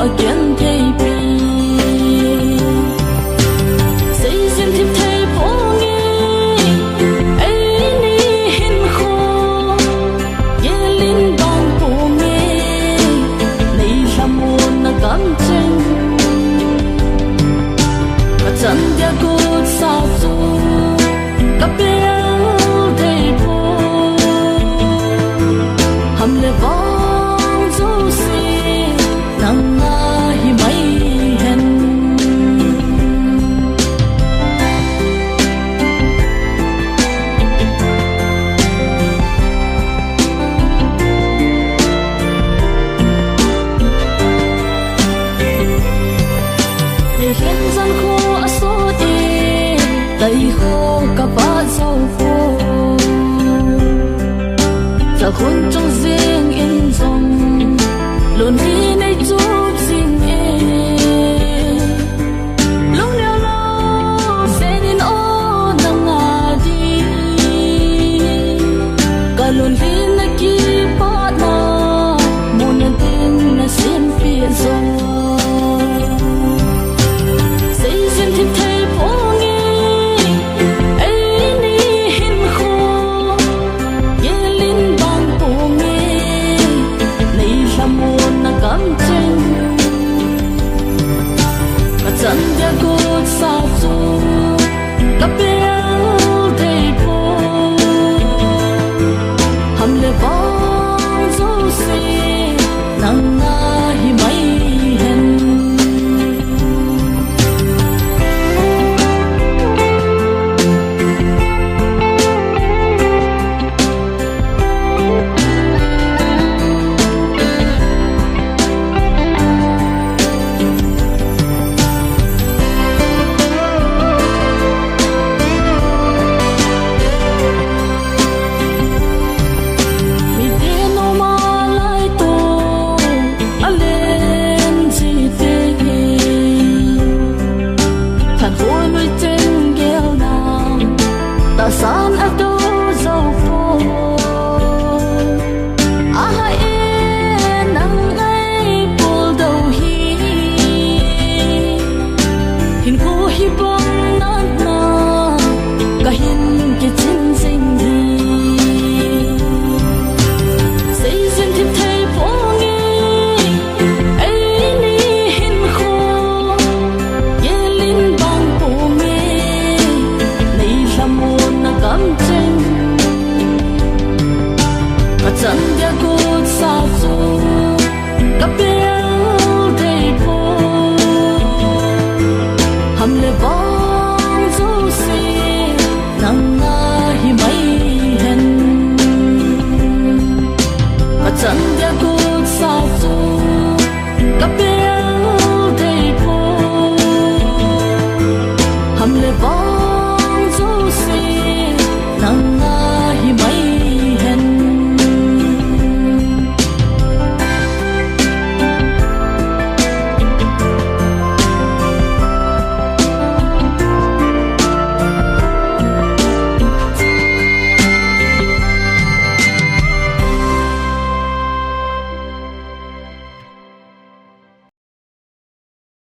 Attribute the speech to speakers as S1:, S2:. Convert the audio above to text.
S1: again thay pi xây dựng thêm thay phố nghe ấy ni hin khô ye linh bang phố nghe này là muôn na cam chen và chân dia cốt sao du cặp bèo thay phố hầm lệ vang du si nang na hi mai hen để hen gian khô số đi tay khô cả ba dâu khô giờ khôn trong riêng in dòng luôn đi này chút xin nghe lúc nào lo sẽ đến ô nắng ngà đi cả luôn đi này kia bắt nó muốn nhận tin là xin phía rồi xây dựng thêm thay phố nghe ấy ni hin khô ye linh bang phố nghe này là muôn na cam chen cả chân dia cốt sao du cặp bèo thay phố hầm lệ vang du si nang na hi mai hen mi te no ma lai to alen chi te than hoi noi chen gel na ta san a